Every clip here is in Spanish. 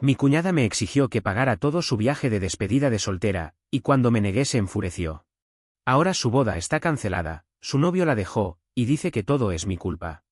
Mi cuñada me exigió que pagara todo su viaje de despedida de soltera, y cuando me negué se enfureció. Ahora su boda está cancelada, su novio la dejó, y dice que todo es mi culpa.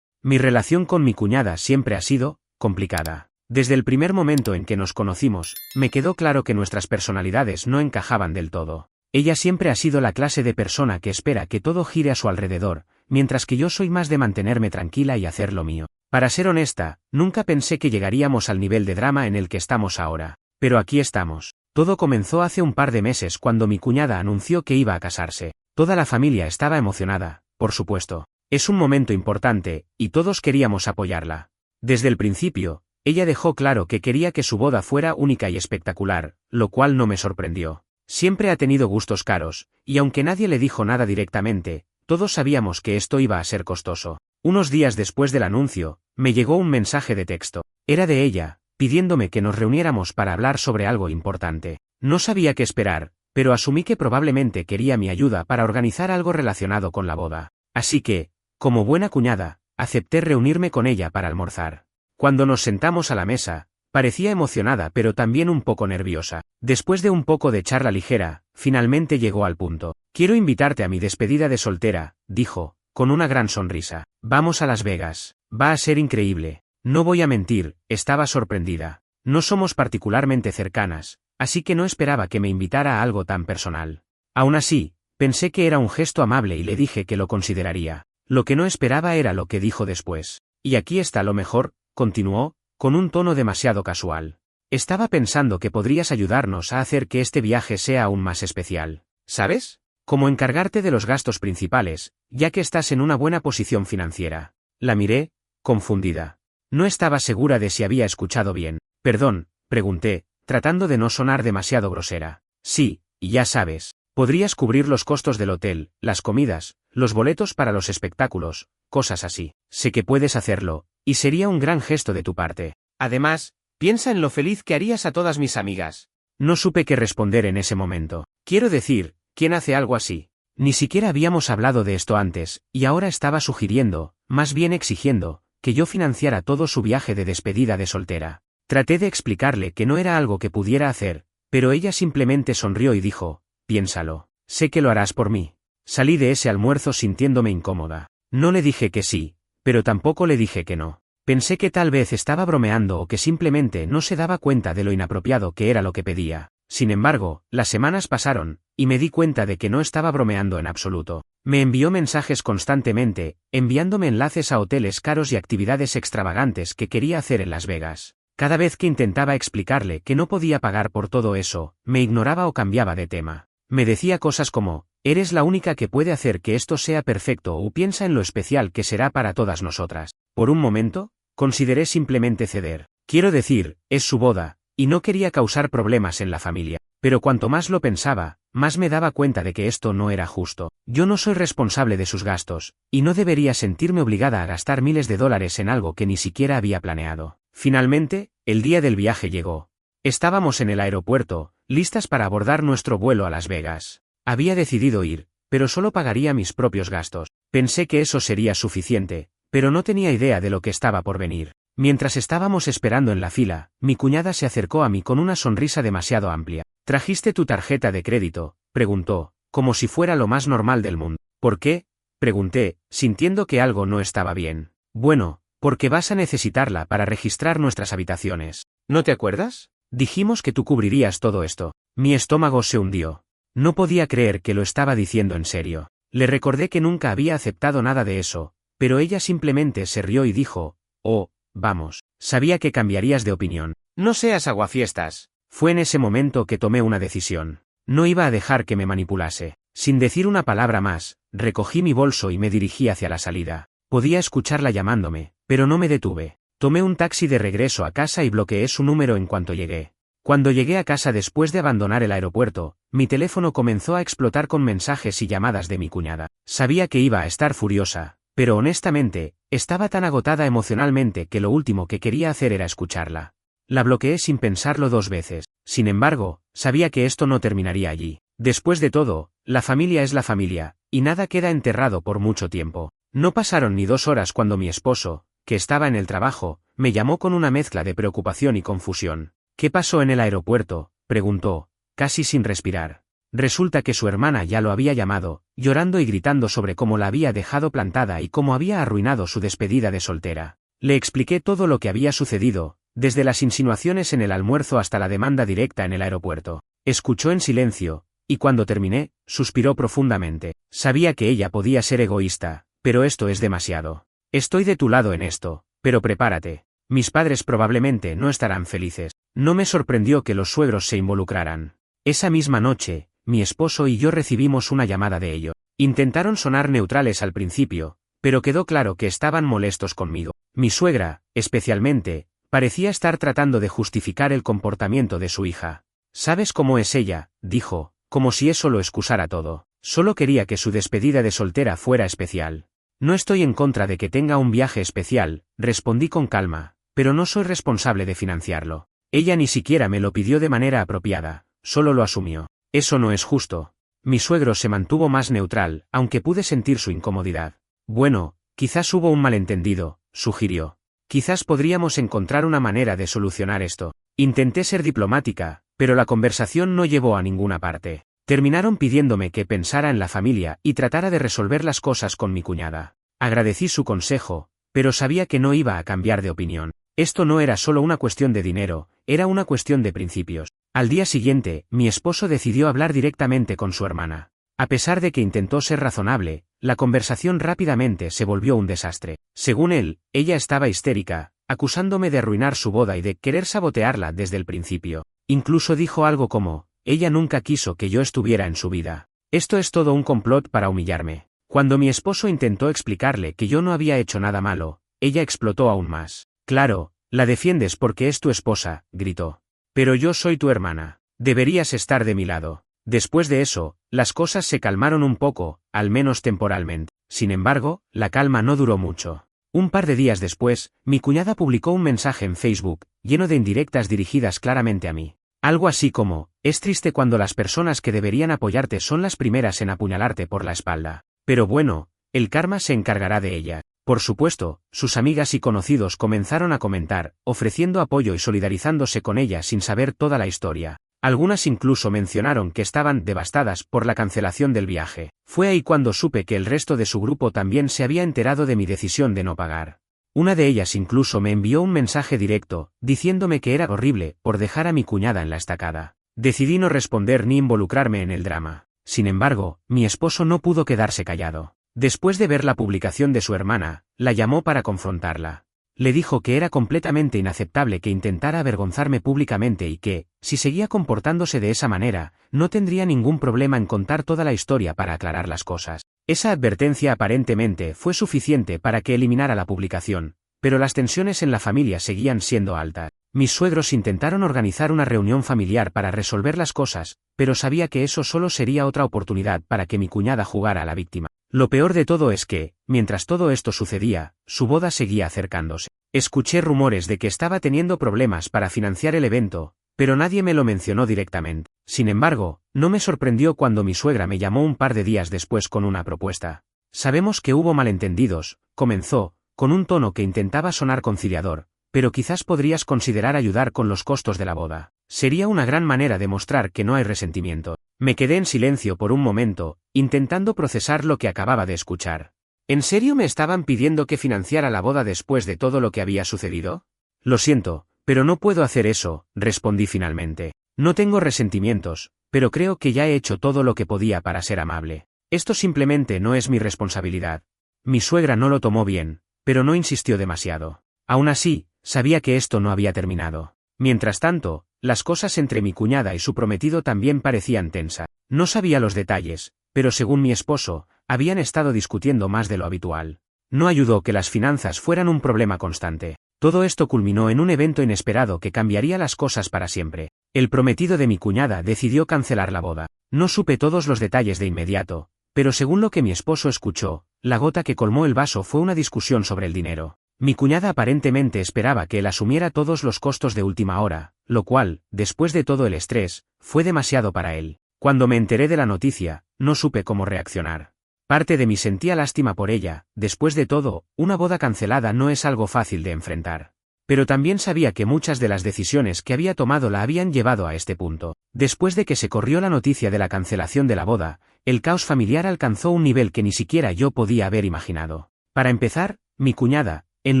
Mi relación con mi cuñada siempre ha sido complicada. Desde el primer momento en que nos conocimos, me quedó claro que nuestras personalidades no encajaban del todo. Ella siempre ha sido la clase de persona que espera que todo gire a su alrededor, mientras que yo soy más de mantenerme tranquila y hacer lo mío. Para ser honesta, nunca pensé que llegaríamos al nivel de drama en el que estamos ahora. Pero aquí estamos. Todo comenzó hace un par de meses cuando mi cuñada anunció que iba a casarse. Toda la familia estaba emocionada, por supuesto. Es un momento importante, y todos queríamos apoyarla. Desde el principio, ella dejó claro que quería que su boda fuera única y espectacular, lo cual no me sorprendió. Siempre ha tenido gustos caros, y aunque nadie le dijo nada directamente, todos sabíamos que esto iba a ser costoso. Unos días después del anuncio, me llegó un mensaje de texto. Era de ella, pidiéndome que nos reuniéramos para hablar sobre algo importante. No sabía qué esperar, pero asumí que probablemente quería mi ayuda para organizar algo relacionado con la boda. Así que, como buena cuñada, acepté reunirme con ella para almorzar. Cuando nos sentamos a la mesa, parecía emocionada pero también un poco nerviosa. Después de un poco de charla ligera, finalmente llegó al punto. Quiero invitarte a mi despedida de soltera, dijo, con una gran sonrisa. Vamos a Las Vegas. Va a ser increíble. No voy a mentir, estaba sorprendida. No somos particularmente cercanas, así que no esperaba que me invitara a algo tan personal. Aún así, pensé que era un gesto amable y le dije que lo consideraría. Lo que no esperaba era lo que dijo después. Y aquí está lo mejor, continuó, con un tono demasiado casual. Estaba pensando que podrías ayudarnos a hacer que este viaje sea aún más especial. ¿Sabes? Como encargarte de los gastos principales, ya que estás en una buena posición financiera. La miré, confundida. No estaba segura de si había escuchado bien. Perdón, pregunté, tratando de no sonar demasiado grosera. Sí, y ya sabes, podrías cubrir los costos del hotel, las comidas, los boletos para los espectáculos, cosas así. Sé que puedes hacerlo, y sería un gran gesto de tu parte. Además, piensa en lo feliz que harías a todas mis amigas. No supe qué responder en ese momento. Quiero decir, ¿quién hace algo así? Ni siquiera habíamos hablado de esto antes, y ahora estaba sugiriendo, más bien exigiendo, que yo financiara todo su viaje de despedida de soltera. Traté de explicarle que no era algo que pudiera hacer, pero ella simplemente sonrió y dijo, piénsalo. Sé que lo harás por mí. Salí de ese almuerzo sintiéndome incómoda. No le dije que sí, pero tampoco le dije que no. Pensé que tal vez estaba bromeando o que simplemente no se daba cuenta de lo inapropiado que era lo que pedía. Sin embargo, las semanas pasaron, y me di cuenta de que no estaba bromeando en absoluto. Me envió mensajes constantemente, enviándome enlaces a hoteles caros y actividades extravagantes que quería hacer en Las Vegas. Cada vez que intentaba explicarle que no podía pagar por todo eso, me ignoraba o cambiaba de tema. Me decía cosas como, eres la única que puede hacer que esto sea perfecto o piensa en lo especial que será para todas nosotras. Por un momento, consideré simplemente ceder. Quiero decir, es su boda, y no quería causar problemas en la familia. Pero cuanto más lo pensaba, más me daba cuenta de que esto no era justo. Yo no soy responsable de sus gastos, y no debería sentirme obligada a gastar miles de dólares en algo que ni siquiera había planeado. Finalmente, el día del viaje llegó. Estábamos en el aeropuerto, listas para abordar nuestro vuelo a Las Vegas. Había decidido ir, pero solo pagaría mis propios gastos. Pensé que eso sería suficiente, pero no tenía idea de lo que estaba por venir. Mientras estábamos esperando en la fila, mi cuñada se acercó a mí con una sonrisa demasiado amplia. ¿Trajiste tu tarjeta de crédito?, preguntó, como si fuera lo más normal del mundo. ¿Por qué?, pregunté, sintiendo que algo no estaba bien. Bueno, porque vas a necesitarla para registrar nuestras habitaciones. ¿No te acuerdas? Dijimos que tú cubrirías todo esto. Mi estómago se hundió. No podía creer que lo estaba diciendo en serio. Le recordé que nunca había aceptado nada de eso, pero ella simplemente se rió y dijo, oh, vamos, sabía que cambiarías de opinión. No seas aguafiestas. Fue en ese momento que tomé una decisión. No iba a dejar que me manipulase. Sin decir una palabra más, recogí mi bolso y me dirigí hacia la salida. Podía escucharla llamándome, pero no me detuve. Tomé un taxi de regreso a casa y bloqueé su número en cuanto llegué. Cuando llegué a casa después de abandonar el aeropuerto, mi teléfono comenzó a explotar con mensajes y llamadas de mi cuñada. Sabía que iba a estar furiosa, pero honestamente, estaba tan agotada emocionalmente que lo último que quería hacer era escucharla. La bloqueé sin pensarlo 2 veces. Sin embargo, sabía que esto no terminaría allí. Después de todo, la familia es la familia, y nada queda enterrado por mucho tiempo. No pasaron ni 2 horas cuando mi esposo, que estaba en el trabajo, me llamó con una mezcla de preocupación y confusión. ¿Qué pasó en el aeropuerto?, preguntó, casi sin respirar. Resulta que su hermana ya lo había llamado, llorando y gritando sobre cómo la había dejado plantada y cómo había arruinado su despedida de soltera. Le expliqué todo lo que había sucedido, desde las insinuaciones en el almuerzo hasta la demanda directa en el aeropuerto. Escuchó en silencio, y cuando terminé, suspiró profundamente. Sabía que ella podía ser egoísta, pero esto es demasiado. Estoy de tu lado en esto, pero prepárate. Mis padres probablemente no estarán felices. No me sorprendió que los suegros se involucraran. Esa misma noche, mi esposo y yo recibimos una llamada de ellos. Intentaron sonar neutrales al principio, pero quedó claro que estaban molestos conmigo. Mi suegra, especialmente, parecía estar tratando de justificar el comportamiento de su hija. ¿Sabes cómo es ella?, dijo, como si eso lo excusara todo. Solo quería que su despedida de soltera fuera especial. No estoy en contra de que tenga un viaje especial, respondí con calma, pero no soy responsable de financiarlo. Ella ni siquiera me lo pidió de manera apropiada, solo lo asumió. Eso no es justo. Mi suegro se mantuvo más neutral, aunque pude sentir su incomodidad. Bueno, quizás hubo un malentendido, sugirió. Quizás podríamos encontrar una manera de solucionar esto. Intenté ser diplomática, pero la conversación no llevó a ninguna parte. Terminaron pidiéndome que pensara en la familia y tratara de resolver las cosas con mi cuñada. Agradecí su consejo, pero sabía que no iba a cambiar de opinión. Esto no era solo una cuestión de dinero, era una cuestión de principios. Al día siguiente, mi esposo decidió hablar directamente con su hermana. A pesar de que intentó ser razonable, la conversación rápidamente se volvió un desastre. Según él, ella estaba histérica, acusándome de arruinar su boda y de querer sabotearla desde el principio. Incluso dijo algo como, ella nunca quiso que yo estuviera en su vida. Esto es todo un complot para humillarme. Cuando mi esposo intentó explicarle que yo no había hecho nada malo, ella explotó aún más. Claro, la defiendes porque es tu esposa, gritó. Pero yo soy tu hermana. Deberías estar de mi lado. Después de eso, las cosas se calmaron un poco, al menos temporalmente. Sin embargo, la calma no duró mucho. Un par de días después, mi cuñada publicó un mensaje en Facebook, lleno de indirectas dirigidas claramente a mí. Algo así como, es triste cuando las personas que deberían apoyarte son las primeras en apuñalarte por la espalda. Pero bueno, el karma se encargará de ella. Por supuesto, sus amigas y conocidos comenzaron a comentar, ofreciendo apoyo y solidarizándose con ella sin saber toda la historia. Algunas incluso mencionaron que estaban devastadas por la cancelación del viaje. Fue ahí cuando supe que el resto de su grupo también se había enterado de mi decisión de no pagar. Una de ellas incluso me envió un mensaje directo, diciéndome que era horrible por dejar a mi cuñada en la estacada. Decidí no responder ni involucrarme en el drama. Sin embargo, mi esposo no pudo quedarse callado. Después de ver la publicación de su hermana, la llamó para confrontarla. Le dijo que era completamente inaceptable que intentara avergonzarme públicamente y que, si seguía comportándose de esa manera, no tendría ningún problema en contar toda la historia para aclarar las cosas. Esa advertencia aparentemente fue suficiente para que eliminara la publicación, pero las tensiones en la familia seguían siendo altas. Mis suegros intentaron organizar una reunión familiar para resolver las cosas, pero sabía que eso solo sería otra oportunidad para que mi cuñada jugara a la víctima. Lo peor de todo es que, mientras todo esto sucedía, su boda seguía acercándose. Escuché rumores de que estaba teniendo problemas para financiar el evento, pero nadie me lo mencionó directamente. Sin embargo, no me sorprendió cuando mi suegra me llamó un par de días después con una propuesta. Sabemos que hubo malentendidos, comenzó, con un tono que intentaba sonar conciliador, pero quizás podrías considerar ayudar con los costos de la boda. Sería una gran manera de mostrar que no hay resentimiento. Me quedé en silencio por un momento, intentando procesar lo que acababa de escuchar. ¿En serio me estaban pidiendo que financiara la boda después de todo lo que había sucedido? Lo siento, pero no puedo hacer eso, respondí finalmente. No tengo resentimientos, pero creo que ya he hecho todo lo que podía para ser amable. Esto simplemente no es mi responsabilidad. Mi suegra no lo tomó bien, pero no insistió demasiado. Aún así, sabía que esto no había terminado. Mientras tanto, las cosas entre mi cuñada y su prometido también parecían tensas. No sabía los detalles, pero según mi esposo, habían estado discutiendo más de lo habitual. No ayudó que las finanzas fueran un problema constante. Todo esto culminó en un evento inesperado que cambiaría las cosas para siempre. El prometido de mi cuñada decidió cancelar la boda. No supe todos los detalles de inmediato, pero según lo que mi esposo escuchó, la gota que colmó el vaso fue una discusión sobre el dinero. Mi cuñada aparentemente esperaba que él asumiera todos los costos de última hora, lo cual, después de todo el estrés, fue demasiado para él. Cuando me enteré de la noticia, no supe cómo reaccionar. Parte de mí sentía lástima por ella, después de todo, una boda cancelada no es algo fácil de enfrentar. Pero también sabía que muchas de las decisiones que había tomado la habían llevado a este punto. Después de que se corrió la noticia de la cancelación de la boda, el caos familiar alcanzó un nivel que ni siquiera yo podía haber imaginado. Para empezar, mi cuñada, en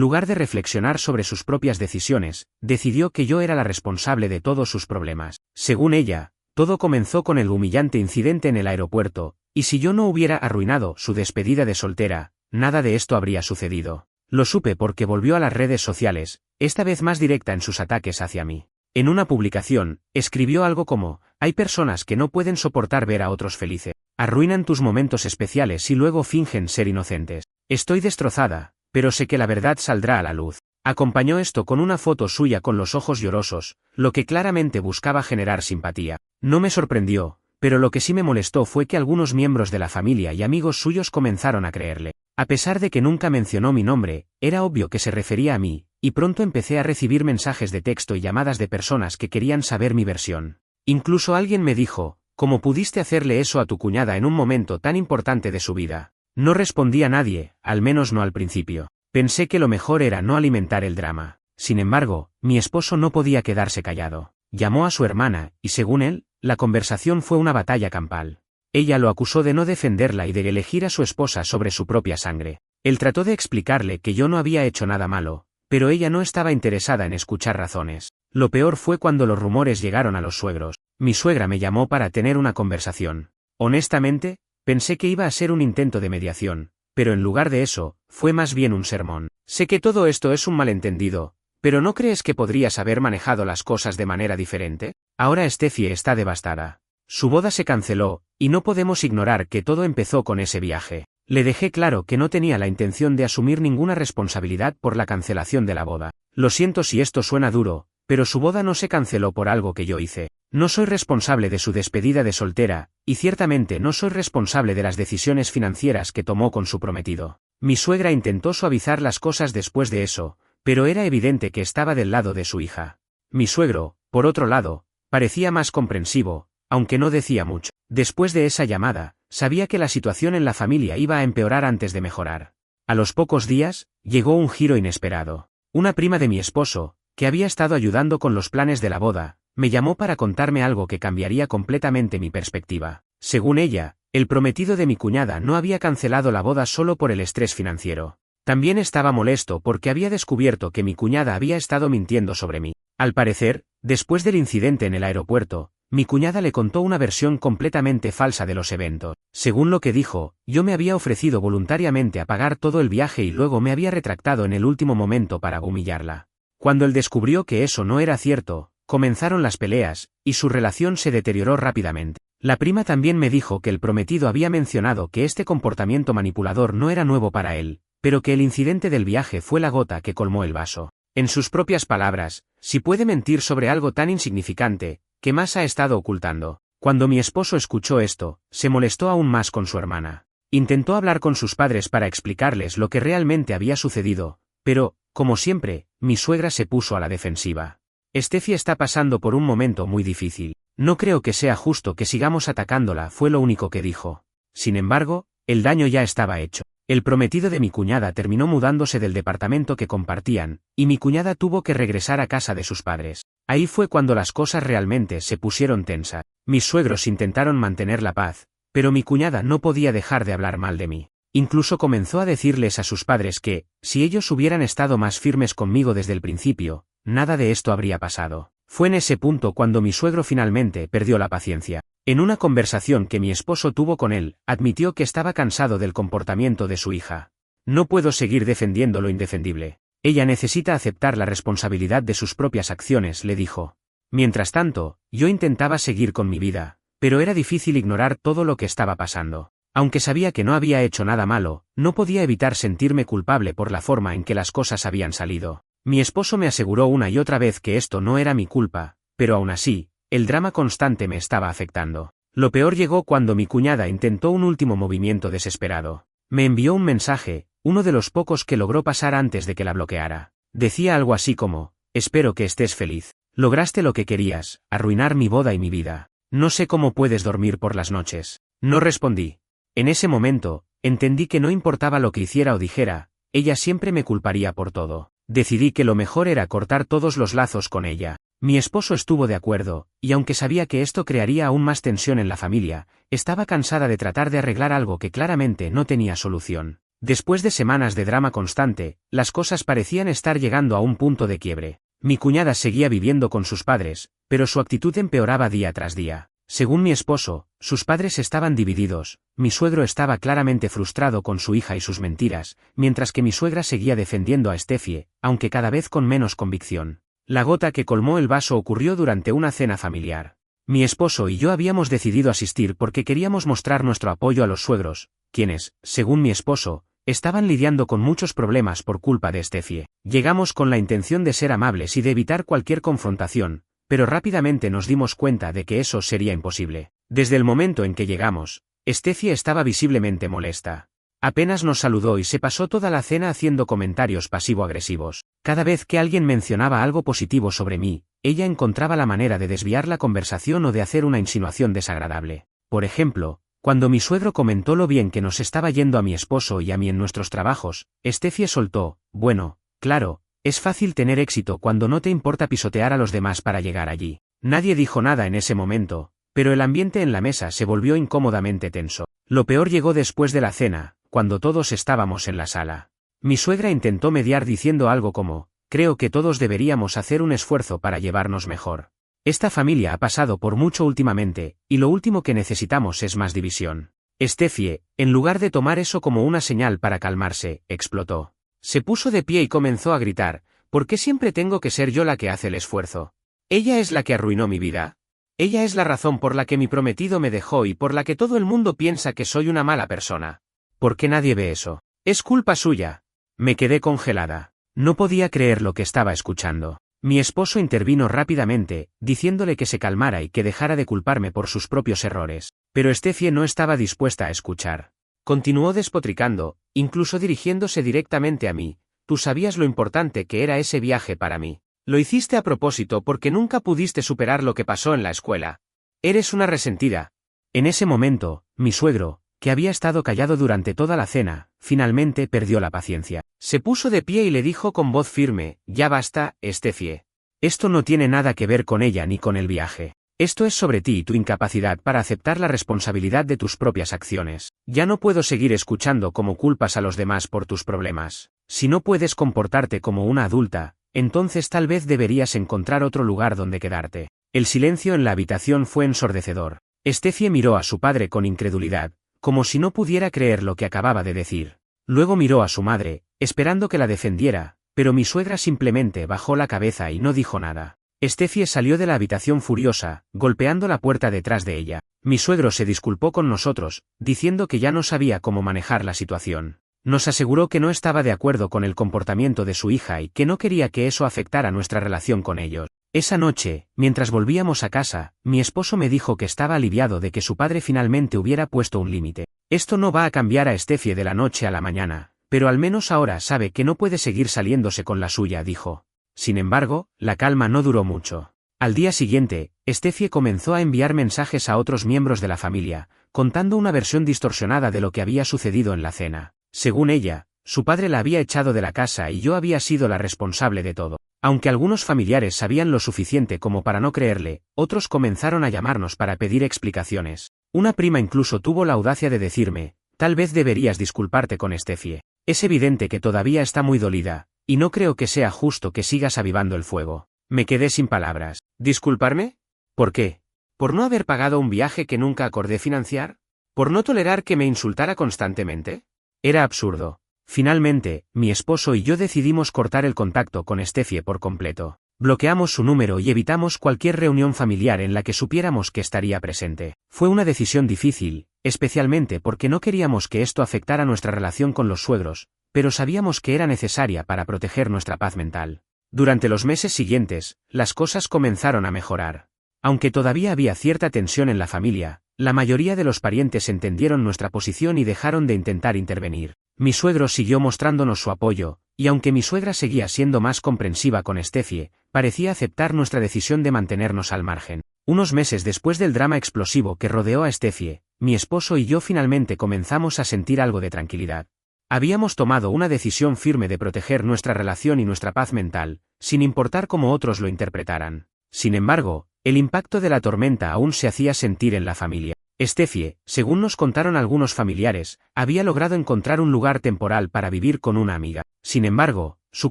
lugar de reflexionar sobre sus propias decisiones, decidió que yo era la responsable de todos sus problemas. Según ella, todo comenzó con el humillante incidente en el aeropuerto, y si yo no hubiera arruinado su despedida de soltera, nada de esto habría sucedido. Lo supe porque volvió a las redes sociales, esta vez más directa en sus ataques hacia mí. En una publicación, escribió algo como: hay personas que no pueden soportar ver a otros felices. Arruinan tus momentos especiales y luego fingen ser inocentes. Estoy destrozada, pero sé que la verdad saldrá a la luz. Acompañó esto con una foto suya con los ojos llorosos, lo que claramente buscaba generar simpatía. No me sorprendió, pero lo que sí me molestó fue que algunos miembros de la familia y amigos suyos comenzaron a creerle. A pesar de que nunca mencionó mi nombre, era obvio que se refería a mí, y pronto empecé a recibir mensajes de texto y llamadas de personas que querían saber mi versión. Incluso alguien me dijo: ¿cómo pudiste hacerle eso a tu cuñada en un momento tan importante de su vida? No respondí a nadie, al menos no al principio. Pensé que lo mejor era no alimentar el drama. Sin embargo, mi esposo no podía quedarse callado. Llamó a su hermana, y según él, la conversación fue una batalla campal. Ella lo acusó de no defenderla y de elegir a su esposa sobre su propia sangre. Él trató de explicarle que yo no había hecho nada malo, pero ella no estaba interesada en escuchar razones. Lo peor fue cuando los rumores llegaron a los suegros. Mi suegra me llamó para tener una conversación. Honestamente, pensé que iba a ser un intento de mediación, pero en lugar de eso, fue más bien un sermón. Sé que todo esto es un malentendido, pero ¿no crees que podrías haber manejado las cosas de manera diferente? Ahora Steffi está devastada. Su boda se canceló, y no podemos ignorar que todo empezó con ese viaje. Le dejé claro que no tenía la intención de asumir ninguna responsabilidad por la cancelación de la boda. Lo siento si esto suena duro, pero su boda no se canceló por algo que yo hice. No soy responsable de su despedida de soltera, y ciertamente no soy responsable de las decisiones financieras que tomó con su prometido. Mi suegra intentó suavizar las cosas después de eso, pero era evidente que estaba del lado de su hija. Mi suegro, por otro lado, parecía más comprensivo, aunque no decía mucho. Después de esa llamada, sabía que la situación en la familia iba a empeorar antes de mejorar. A los pocos días, llegó un giro inesperado. Una prima de mi esposo, que había estado ayudando con los planes de la boda, me llamó para contarme algo que cambiaría completamente mi perspectiva. Según ella, el prometido de mi cuñada no había cancelado la boda solo por el estrés financiero. También estaba molesto porque había descubierto que mi cuñada había estado mintiendo sobre mí. Al parecer, después del incidente en el aeropuerto, mi cuñada le contó una versión completamente falsa de los eventos. Según lo que dijo, yo me había ofrecido voluntariamente a pagar todo el viaje y luego me había retractado en el último momento para humillarla. Cuando él descubrió que eso no era cierto, comenzaron las peleas, y su relación se deterioró rápidamente. La prima también me dijo que el prometido había mencionado que este comportamiento manipulador no era nuevo para él, pero que el incidente del viaje fue la gota que colmó el vaso. En sus propias palabras, si puede mentir sobre algo tan insignificante, ¿qué más ha estado ocultando? Cuando mi esposo escuchó esto, se molestó aún más con su hermana. Intentó hablar con sus padres para explicarles lo que realmente había sucedido, pero, como siempre, mi suegra se puso a la defensiva. Steffi está pasando por un momento muy difícil. No creo que sea justo que sigamos atacándola, fue lo único que dijo. Sin embargo, el daño ya estaba hecho. El prometido de mi cuñada terminó mudándose del departamento que compartían, y mi cuñada tuvo que regresar a casa de sus padres. Ahí fue cuando las cosas realmente se pusieron tensas. Mis suegros intentaron mantener la paz, pero mi cuñada no podía dejar de hablar mal de mí. Incluso comenzó a decirles a sus padres que, si ellos hubieran estado más firmes conmigo desde el principio, nada de esto habría pasado. Fue en ese punto cuando mi suegro finalmente perdió la paciencia. En una conversación que mi esposo tuvo con él, admitió que estaba cansado del comportamiento de su hija. No puedo seguir defendiendo lo indefendible. Ella necesita aceptar la responsabilidad de sus propias acciones, le dijo. Mientras tanto, yo intentaba seguir con mi vida, pero era difícil ignorar todo lo que estaba pasando. Aunque sabía que no había hecho nada malo, no podía evitar sentirme culpable por la forma en que las cosas habían salido. Mi esposo me aseguró una y otra vez que esto no era mi culpa, pero aún así, el drama constante me estaba afectando. Lo peor llegó cuando mi cuñada intentó un último movimiento desesperado. Me envió un mensaje, uno de los pocos que logró pasar antes de que la bloqueara. Decía algo así como: espero que estés feliz. Lograste lo que querías, arruinar mi boda y mi vida. No sé cómo puedes dormir por las noches. No respondí. En ese momento, Entendí que no importaba lo que hiciera o dijera, ella siempre me culparía por todo. Decidí que lo mejor era cortar todos los lazos con ella. Mi esposo estuvo de acuerdo, y aunque sabía que esto crearía aún más tensión en la familia, estaba cansada de tratar de arreglar algo que claramente no tenía solución. Después de semanas de drama constante, las cosas parecían estar llegando a un punto de quiebre. Mi cuñada seguía viviendo con sus padres, pero su actitud empeoraba día tras día. Según mi esposo, sus padres estaban divididos, mi suegro estaba claramente frustrado con su hija y sus mentiras, mientras que mi suegra seguía defendiendo a Steffi, aunque cada vez con menos convicción. La gota que colmó el vaso ocurrió durante una cena familiar. Mi esposo y yo habíamos decidido asistir porque queríamos mostrar nuestro apoyo a los suegros, quienes, según mi esposo, estaban lidiando con muchos problemas por culpa de Steffi. Llegamos con la intención de ser amables y de evitar cualquier confrontación, pero rápidamente nos dimos cuenta de que eso sería imposible. Desde el momento en que llegamos, Steffi estaba visiblemente molesta. Apenas nos saludó y se pasó toda la cena haciendo comentarios pasivo-agresivos. Cada vez que alguien mencionaba algo positivo sobre mí, ella encontraba la manera de desviar la conversación o de hacer una insinuación desagradable. Por ejemplo, cuando mi suegro comentó lo bien que nos estaba yendo a mi esposo y a mí en nuestros trabajos, Steffi soltó: bueno, claro, es fácil tener éxito cuando no te importa pisotear a los demás para llegar allí. Nadie dijo nada en ese momento, pero el ambiente en la mesa se volvió incómodamente tenso. Lo peor llegó después de la cena, cuando todos estábamos en la sala. Mi suegra intentó mediar diciendo algo como: creo que todos deberíamos hacer un esfuerzo para llevarnos mejor. Esta familia ha pasado por mucho últimamente, y lo último que necesitamos es más división. Steffi, en lugar de tomar eso como una señal para calmarse, explotó. Se puso de pie y comenzó a gritar: ¿por qué siempre tengo que ser yo la que hace el esfuerzo? Ella es la que arruinó mi vida. Ella es la razón por la que mi prometido me dejó y por la que todo el mundo piensa que soy una mala persona. ¿Por qué nadie ve eso? Es culpa suya. Me quedé congelada. No podía creer lo que estaba escuchando. Mi esposo intervino rápidamente, diciéndole que se calmara y que dejara de culparme por sus propios errores. Pero Steffi no estaba dispuesta a escuchar. Continuó despotricando, incluso dirigiéndose directamente a mí: tú sabías lo importante que era ese viaje para mí. Lo hiciste a propósito porque nunca pudiste superar lo que pasó en la escuela. Eres una resentida. En ese momento, mi suegro, que había estado callado durante toda la cena, finalmente perdió la paciencia. Se puso de pie y le dijo con voz firme: ya basta, Steffi. Esto no tiene nada que ver con ella ni con el viaje. Esto es sobre ti y tu incapacidad para aceptar la responsabilidad de tus propias acciones. Ya no puedo seguir escuchando cómo culpas a los demás por tus problemas. Si no puedes comportarte como una adulta, entonces tal vez deberías encontrar otro lugar donde quedarte. El silencio en la habitación fue ensordecedor. Steffi miró a su padre con incredulidad, como si no pudiera creer lo que acababa de decir. Luego miró a su madre, esperando que la defendiera, pero mi suegra simplemente bajó la cabeza y no dijo nada. Steffi salió de la habitación furiosa, golpeando la puerta detrás de ella. Mi suegro se disculpó con nosotros, diciendo que ya no sabía cómo manejar la situación. Nos aseguró que no estaba de acuerdo con el comportamiento de su hija y que no quería que eso afectara nuestra relación con ellos. Esa noche, mientras volvíamos a casa, mi esposo me dijo que estaba aliviado de que su padre finalmente hubiera puesto un límite. Esto no va a cambiar a Steffi de la noche a la mañana, pero al menos ahora sabe que no puede seguir saliéndose con la suya, dijo. Sin embargo, la calma no duró mucho. Al día siguiente, Steffi comenzó a enviar mensajes a otros miembros de la familia, contando una versión distorsionada de lo que había sucedido en la cena. Según ella, su padre la había echado de la casa y yo había sido la responsable de todo. Aunque algunos familiares sabían lo suficiente como para no creerle, otros comenzaron a llamarnos para pedir explicaciones. Una prima incluso tuvo la audacia de decirme: tal vez deberías disculparte con Steffi. Es evidente que todavía está muy dolida, y no creo que sea justo que sigas avivando el fuego. Me quedé sin palabras. ¿Disculparme? ¿Por qué? ¿Por no haber pagado un viaje que nunca acordé financiar? ¿Por no tolerar que me insultara constantemente? Era absurdo. Finalmente, mi esposo y yo decidimos cortar el contacto con Steffi por completo. Bloqueamos su número y evitamos cualquier reunión familiar en la que supiéramos que estaría presente. Fue una decisión difícil, especialmente porque no queríamos que esto afectara nuestra relación con los suegros, pero sabíamos que era necesaria para proteger nuestra paz mental. Durante los meses siguientes, las cosas comenzaron a mejorar. Aunque todavía había cierta tensión en la familia, la mayoría de los parientes entendieron nuestra posición y dejaron de intentar intervenir. Mi suegro siguió mostrándonos su apoyo, y aunque mi suegra seguía siendo más comprensiva con Steffi, parecía aceptar nuestra decisión de mantenernos al margen. Unos meses después del drama explosivo que rodeó a Steffi, mi esposo y yo finalmente comenzamos a sentir algo de tranquilidad. Habíamos tomado una decisión firme de proteger nuestra relación y nuestra paz mental, sin importar cómo otros lo interpretaran. Sin embargo, el impacto de la tormenta aún se hacía sentir en la familia. Steffi, según nos contaron algunos familiares, había logrado encontrar un lugar temporal para vivir con una amiga. Sin embargo, su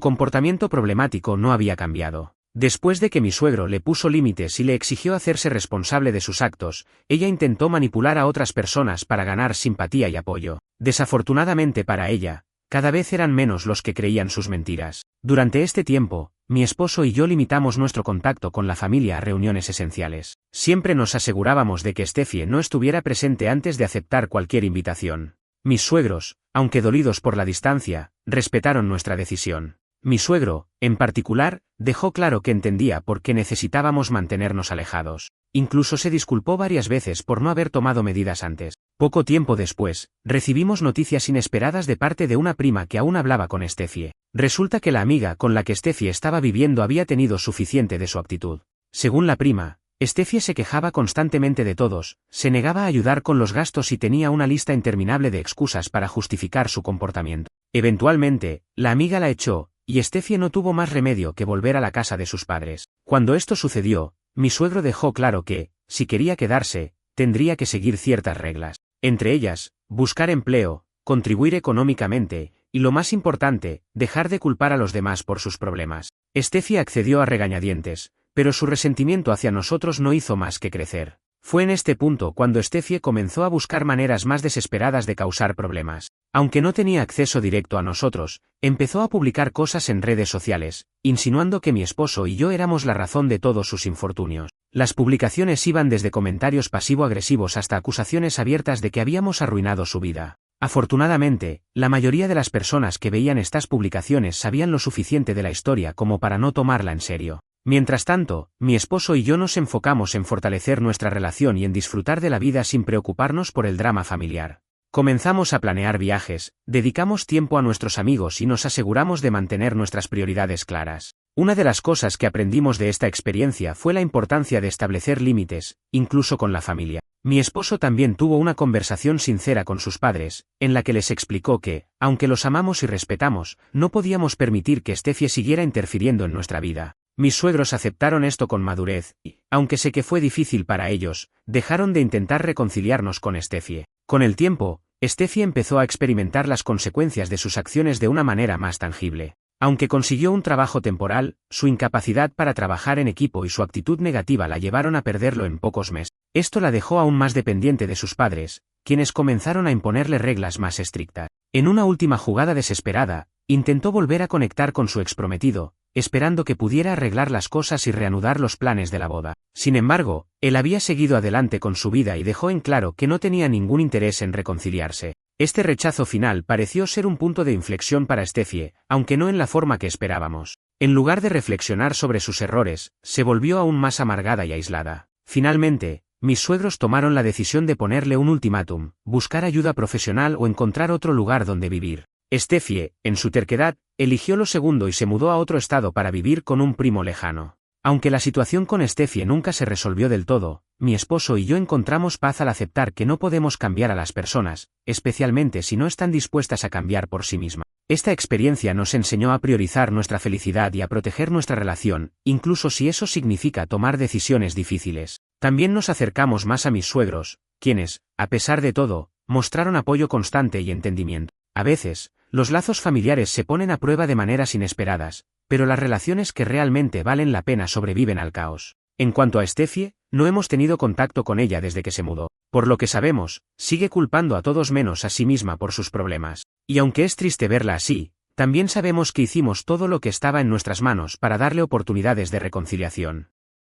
comportamiento problemático no había cambiado. Después de que mi suegro le puso límites y le exigió hacerse responsable de sus actos, ella intentó manipular a otras personas para ganar simpatía y apoyo. Desafortunadamente para ella, cada vez eran menos los que creían sus mentiras. Durante este tiempo, mi esposo y yo limitamos nuestro contacto con la familia a reuniones esenciales. Siempre nos asegurábamos de que Steffi no estuviera presente antes de aceptar cualquier invitación. Mis suegros, aunque dolidos por la distancia, respetaron nuestra decisión. Mi suegro, en particular, dejó claro que entendía por qué necesitábamos mantenernos alejados. Incluso se disculpó varias veces por no haber tomado medidas antes. Poco tiempo después, recibimos noticias inesperadas de parte de una prima que aún hablaba con Steffi. Resulta que la amiga con la que Steffi estaba viviendo había tenido suficiente de su actitud. Según la prima, Steffi se quejaba constantemente de todos, se negaba a ayudar con los gastos y tenía una lista interminable de excusas para justificar su comportamiento. Eventualmente, la amiga la echó, y Steffi no tuvo más remedio que volver a la casa de sus padres. Cuando esto sucedió, mi suegro dejó claro que, si quería quedarse, tendría que seguir ciertas reglas. Entre ellas, buscar empleo, contribuir económicamente, y lo más importante, dejar de culpar a los demás por sus problemas. Steffi accedió a regañadientes, pero su resentimiento hacia nosotros no hizo más que crecer. Fue en este punto cuando Steffi comenzó a buscar maneras más desesperadas de causar problemas. Aunque no tenía acceso directo a nosotros, empezó a publicar cosas en redes sociales, insinuando que mi esposo y yo éramos la razón de todos sus infortunios. Las publicaciones iban desde comentarios pasivo-agresivos hasta acusaciones abiertas de que habíamos arruinado su vida. Afortunadamente, la mayoría de las personas que veían estas publicaciones sabían lo suficiente de la historia como para no tomarla en serio. Mientras tanto, mi esposo y yo nos enfocamos en fortalecer nuestra relación y en disfrutar de la vida sin preocuparnos por el drama familiar. Comenzamos a planear viajes, dedicamos tiempo a nuestros amigos y nos aseguramos de mantener nuestras prioridades claras. Una de las cosas que aprendimos de esta experiencia fue la importancia de establecer límites, incluso con la familia. Mi esposo también tuvo una conversación sincera con sus padres, en la que les explicó que, aunque los amamos y respetamos, no podíamos permitir que Steffi siguiera interfiriendo en nuestra vida. Mis suegros aceptaron esto con madurez, y, aunque sé que fue difícil para ellos, dejaron de intentar reconciliarnos con Steffi. Con el tiempo, Steffi empezó a experimentar las consecuencias de sus acciones de una manera más tangible. Aunque consiguió un trabajo temporal, su incapacidad para trabajar en equipo y su actitud negativa la llevaron a perderlo en pocos meses. Esto la dejó aún más dependiente de sus padres, quienes comenzaron a imponerle reglas más estrictas. En una última jugada desesperada, intentó volver a conectar con su exprometido, esperando que pudiera arreglar las cosas y reanudar los planes de la boda. Sin embargo, él había seguido adelante con su vida y dejó en claro que no tenía ningún interés en reconciliarse. Este rechazo final pareció ser un punto de inflexión para Steffi, aunque no en la forma que esperábamos. En lugar de reflexionar sobre sus errores, se volvió aún más amargada y aislada. Finalmente, mis suegros tomaron la decisión de ponerle un ultimátum, buscar ayuda profesional o encontrar otro lugar donde vivir. Steffi, en su terquedad, eligió lo segundo y se mudó a otro estado para vivir con un primo lejano. Aunque la situación con Steffi nunca se resolvió del todo, mi esposo y yo encontramos paz al aceptar que no podemos cambiar a las personas, especialmente si no están dispuestas a cambiar por sí mismas. Esta experiencia nos enseñó a priorizar nuestra felicidad y a proteger nuestra relación, incluso si eso significa tomar decisiones difíciles. También nos acercamos más a mis suegros, quienes, a pesar de todo, mostraron apoyo constante y entendimiento. A veces, los lazos familiares se ponen a prueba de maneras inesperadas, pero las relaciones que realmente valen la pena sobreviven al caos. En cuanto a Steffi, no hemos tenido contacto con ella desde que se mudó. Por lo que sabemos, sigue culpando a todos menos a sí misma por sus problemas. Y aunque es triste verla así, también sabemos que hicimos todo lo que estaba en nuestras manos para darle oportunidades de reconciliación.